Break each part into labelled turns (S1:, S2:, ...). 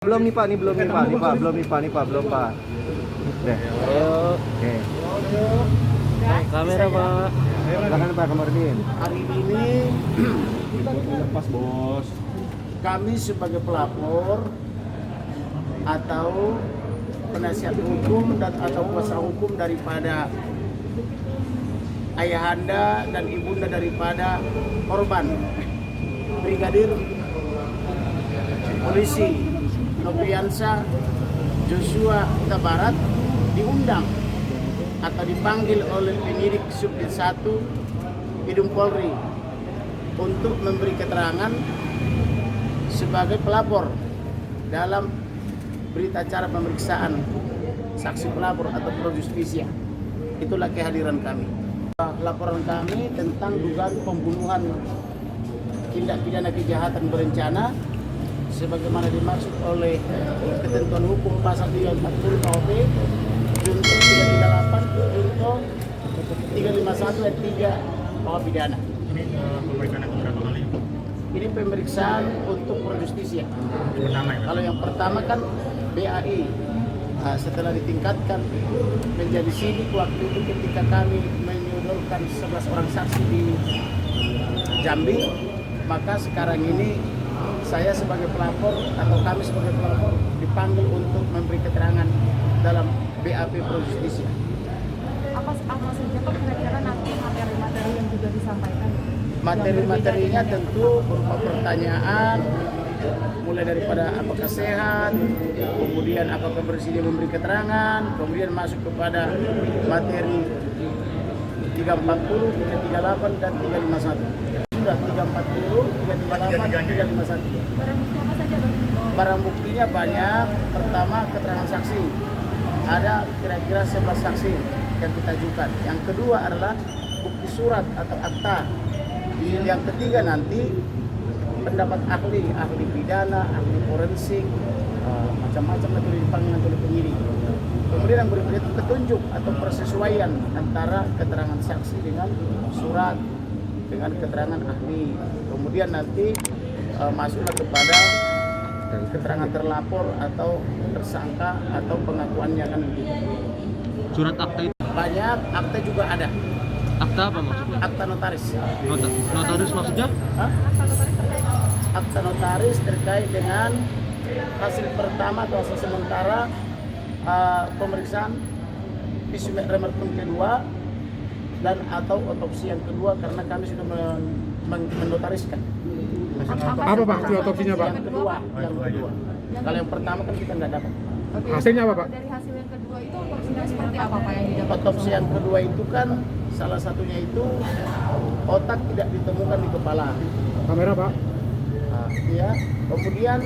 S1: Belum nih Pak, belum nih Pak. Deh. Oke.
S2: Kamera Pak.
S1: Silakan Pak Kamarudin.
S3: Hari ini lepas bos. Kami sebagai pelapor atau penasihat hukum dan atau kuasa hukum daripada ayahanda dan ibunda daripada korban Brigadir Polisi Nofriansah Joshua Huta Barat diundang atau dipanggil oleh penyidik Subdit 1 Bidum Polri untuk memberi keterangan sebagai pelapor dalam berita acara pemeriksaan saksi pelapor atau pro justisia. Itulah kehadiran kami. Laporan kami tentang dugaan pembunuhan tindak pidana kejahatan berencana sebagaimana dimaksud oleh ketentuan hukum pasal 340 KUP, junto 338, junto 351 ayat 3 KUH pidana.
S2: Ini pemeriksaan yang berapa kali?
S3: Ini pemeriksaan untuk pro justisia.
S2: Pertama ya?
S3: Kalau yang pertama kan BAI. Setelah ditingkatkan menjadi sidik waktu itu ketika kami menyodorkan 11 orang saksi di Jambi, maka sekarang ini saya sebagai pelapor atau kami sebagai pelapor dipanggil untuk memberi keterangan dalam BAP pro justisia.
S4: Apa saja Pak kira-kira nanti materi-materi yang juga disampaikan?
S3: Materi-materinya tentu berupa pertanyaan, mulai daripada apakah sehat, kemudian apakah bersedia memberi keterangan, kemudian masuk kepada materi 340, 338, dan 351. Sudah 340, 338, 351.
S4: Barang bukti apa saja Bang?
S3: Barang buktinya banyak. Pertama, keterangan saksi. Ada kira-kira 11 saksi yang kita ajukan. Yang kedua adalah bukti surat atau akta. Yang ketiga nanti pendapat ahli pidana, ahli forensik, macam-macam itu dipanggil oleh penyidik. Kemudian yang berikutnya itu petunjuk atau persesuaian antara keterangan saksi dengan surat, dengan keterangan ahli. Kemudian nanti masuklah kepada keterangan terlapor atau tersangka atau pengakuannya kan begitu.
S2: Surat akta itu?
S3: Banyak, akta juga ada.
S2: Akta apa maksudnya?
S3: Akta notaris.
S2: Notaris maksudnya?
S3: Hah? Akta notaris terkait dengan hasil pertama atau hasil sementara pemeriksaan visum et repertum kedua dan atau otopsi yang kedua, karena kami sudah menotariskan.
S5: Apa Pak hasil otopsinya Pak?
S3: Yang kedua. Kalau yang pertama kan kita nggak dapat.
S5: Hasilnya apa Pak?
S4: Dari hasil yang kedua itu otopsinya seperti apa Pak yang didapat?
S3: Otopsi yang kedua itu kan salah satunya itu otak tidak ditemukan di kepala.
S5: Kamera Pak.
S3: Ya, kemudian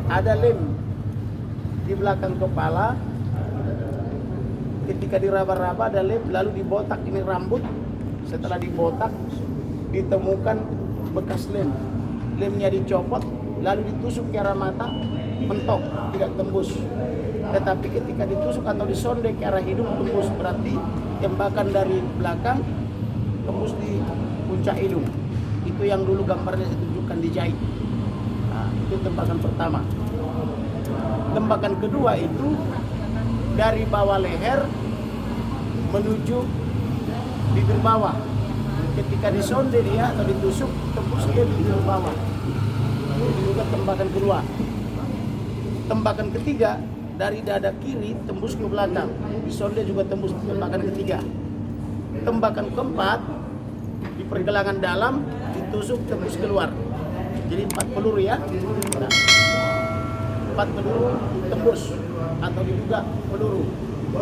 S3: ada lem di belakang kepala. Ketika diraba-raba ada lem, lalu dibotak ini rambut. Setelah dibotak ditemukan bekas lem. Lemnya dicopot, lalu ditusuk ke arah mata, mentok, tidak tembus. Tetapi ketika ditusuk atau disonde ke arah hidung tembus, berarti tembakan dari belakang tembus di puncak hidung. Itu yang dulu gambarnya saya tunjukkan dijahit. Itu tembakan pertama. Tembakan kedua itu dari bawah leher menuju bibir bawah. Ketika disonde dia atau ditusuk tembus ke bibir bawah. Itu juga tembakan kedua. Tembakan ketiga dari dada kiri tembus ke belakang. Disonde juga tembus tembakan ketiga. Tembakan keempat di pergelangan dalam ditusuk tembus keluar. Jadi 4 peluru ya. Nah, 4 peluru tembus atau diduga peluru.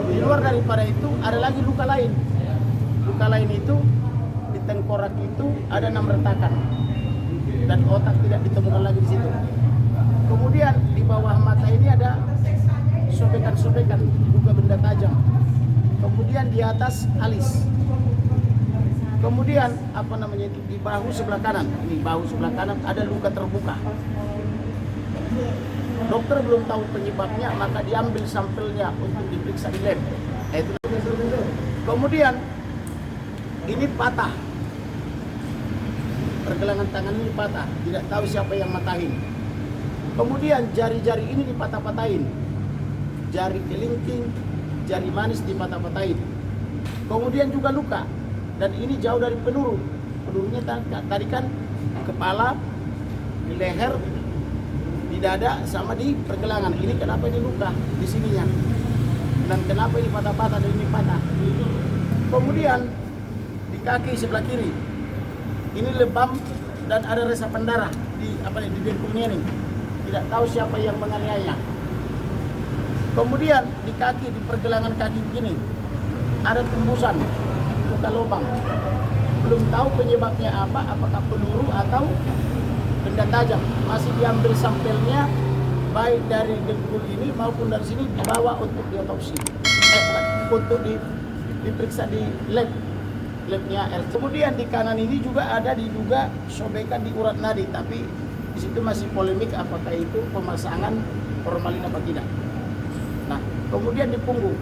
S3: Di luar daripada itu ada lagi luka lain. Luka lain itu di tengkorak itu ada 6 retakan dan otak tidak ditemukan lagi di situ. Kemudian di bawah mata ini ada sobekan-sobekan juga benda tajam. Kemudian di atas alis. Kemudian di bahu sebelah kanan. Ini bahu sebelah kanan ada luka terbuka. Dokter belum tahu penyebabnya, maka diambil sampelnya untuk diperiksa di lab. Kemudian ini patah. Pergelangan tangan ini patah, tidak tahu siapa yang matahin. Kemudian jari-jari ini dipatah-patahin. Jari kelingking, jari manis dipatah-patahin. Kemudian juga luka. Dan ini jauh dari peluru. Pelurunya tadi kan kepala, di leher, di dada, sama di pergelangan. Ini kenapa ini luka di sininya? Dan kenapa ini patah-patah dan ini patah? Kemudian di kaki sebelah kiri. Ini lebam dan ada resapan darah di di dengkulnya ini. Tidak tahu siapa yang menganiaya. Kemudian di kaki, di pergelangan kaki begini ada tembusan luka lubang. Belum tahu penyebabnya apa, apakah peluru atau benda tajam. Masih diambil sampelnya baik dari dengkul ini maupun dari sini dibawa untuk diotopsi. Untuk diperiksa di labnya L. Kemudian di kanan ini juga ada diduga sobekan di urat nadi, tapi di situ masih polemik apakah itu pemasangan formalin apa tidak. Nah, kemudian di punggung.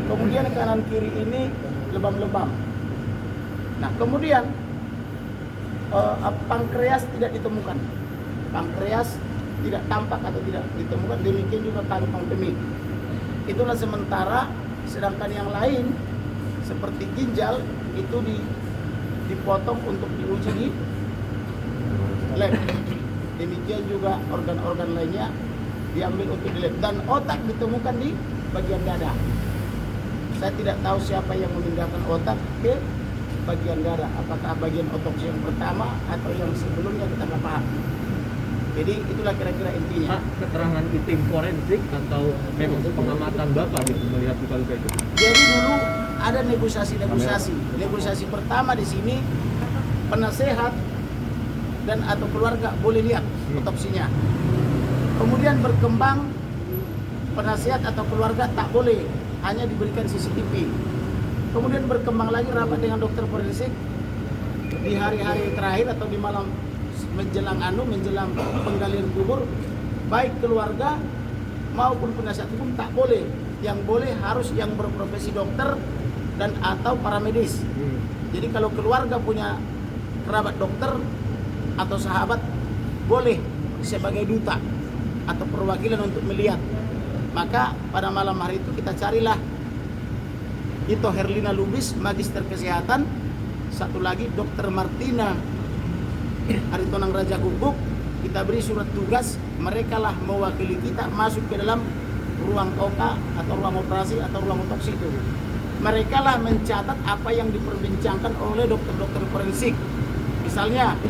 S3: Kemudian kanan kiri ini lebam-lebam. Nah, kemudian pankreas tidak ditemukan. Pankreas tidak tampak atau tidak ditemukan, demikian juga kantong kemih. Itulah sementara, sedangkan yang lain seperti ginjal itu dipotong untuk diuji di lab. Demikian juga organ-organ lainnya diambil untuk di lab. Dan otak ditemukan di bagian dada. Saya tidak tahu siapa yang memindahkan otak ke bagian dada. Apakah bagian otopsi yang pertama atau yang sebelumnya, kita nggak paham. Jadi itulah kira-kira intinya.
S2: Pak, keterangan tim forensik atau memang pengamatan Bapak gitu melihat luka-luka itu?
S3: Jadi dulu ada negosiasi. Negosiasi pertama di sini penasehat dan atau keluarga boleh lihat otopsinya. Kemudian berkembang penasehat atau keluarga tak boleh, hanya diberikan CCTV. Kemudian berkembang lagi rapat dengan dokter forensik di hari-hari terakhir atau di malam menjelang penggalian kubur, baik keluarga maupun penasihat hukum tak boleh. Yang boleh harus yang berprofesi dokter dan atau paramedis. Jadi kalau keluarga punya kerabat dokter atau sahabat, boleh sebagai duta atau perwakilan untuk melihat. Maka pada malam hari itu kita carilah Ito Herlina Lubis, magister kesehatan, satu lagi Dr. Martina Aritonang Raja Guguk. Kita beri surat tugas, mereka lah mewakili kita masuk ke dalam ruang OK atau ruang operasi atau ruang otopsi itu. Mereka lah mencatat apa yang diperbincangkan oleh dokter-dokter forensik. Misalnya